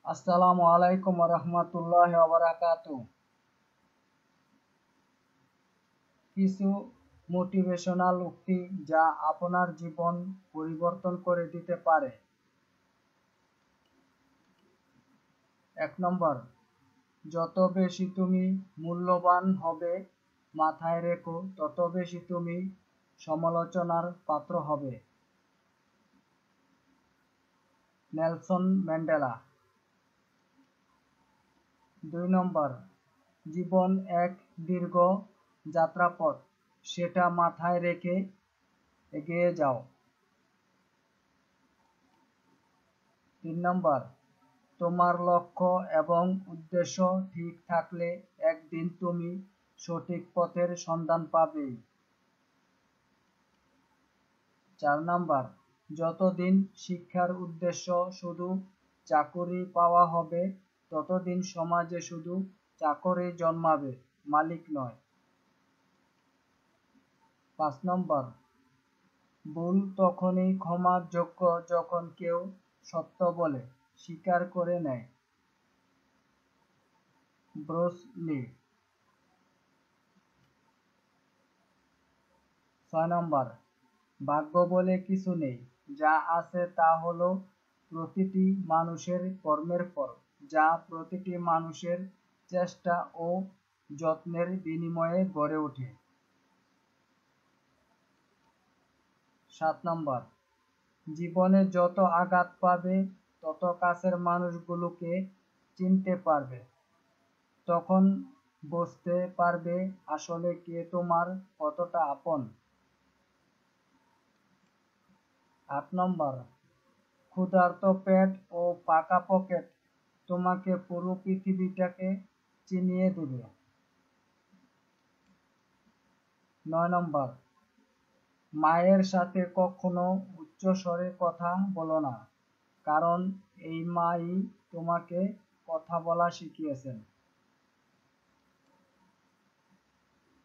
আসসালামু আলাইকুম ওয়া রাহমাতুল্লাহি ওয়া বারাকাতুহু। কিছু মোটিভেশনাল উক্তি যা আপনার জীবন পরিবর্তন করে দিতে পারে। ১ নম্বর, যত বেশি তুমি মূল্যবান হবে মাথায় রেখো, তত বেশি তুমি সমালোচনার পাত্র হবে। Nelson Mandela. ২ নম্বর, জীবন এক দীর্ঘ যাত্রাপথ, সেটা মাথায় রেখে এগিয়ে যাও। ৩ নম্বর, তোমার লক্ষ্য এবং উদ্দেশ্য ঠিক থাকলে একদিন তুমি সঠিক পথের সন্ধান পাবেই। ৪ নম্বর, যতদিন শিক্ষার উদ্দেশ্য শুধু চাকুরি পাওয়া হবে, ততদিন সমাজে শুধু চাকরই জন্মাবে, মালিক নয়। ৫ নম্বর, ভুল তখনই ক্ষমার যোগ্য যখন কেউ সত্য বলে, স্বীকার করে নেয়। ব্রুস লি। ৬ নম্বর, ভাগ্য বলে কিছু নেই, যা আছে তা হলো প্রতিটি মানুষের কর্মের ফল, যা প্রতিটি মানুষের চেষ্টা ও যত্নের বিনিময়ে গড়ে ওঠে। ৭ নম্বর, জীবনে যত আঘাত পাবে তত কাছের মানুষগুলোকে চিনতে পারবে, তখন বুঝতে পারবে আসলে কে তোমার কতটা আপন। ৮ নম্বর, ক্ষুধার্ত পেট ও ফাঁকা পকেট তোমাকে পুরো পৃথিবীটাকে চিনিয়ে দেবে। ৯ নম্বর, মায়ের সাথে কখনো উচ্চ স্বরে কথা বলো না, কারণ এই মাই তোমাকে কথা বলা শিখিয়েছেন।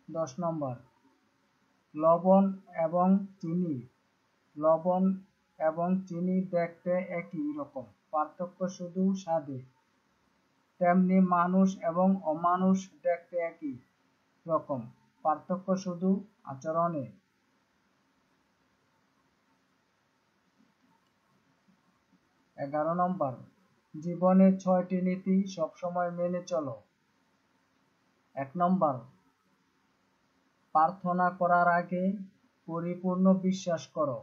১০ নম্বর, লবণ এবং চিনি। লবণ এবং চিনি দেখতে একই রকম, পার্থক্য শুধু স্বাদে। তেমনি মানুষ এবং অমানুষ দেখতে একই রকম, পার্থক্য শুধু আচরণে। ১১ নম্বর, জীবনের ৬টি নীতি সবসময় মেনে চলো। ১ নম্বর, প্রার্থনা করার আগে পরিপূর্ণ বিশ্বাস করো।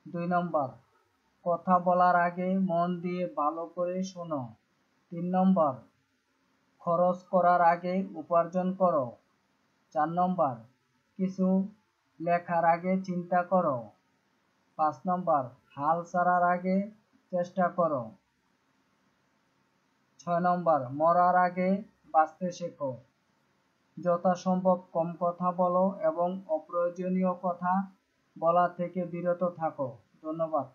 ২ নম্বর, কথা বলার আগে মন দিয়ে ভালো করে শোনো। ৩ নম্বর, খরচ করার আগে উপার্জন করো। ৪ নম্বর, কিছু লেখার আগে চিন্তা করো। ৫ নম্বর, হাল ছাড়ার আগে চেষ্টা করো। ৬ নম্বর, মরার আগে বাঁচতে শেখো। যথাসম্ভব কম কথা বলো এবং অপ্রয়োজনীয় কথা বলা থেকে বিরত থাকো। ধন্যবাদ।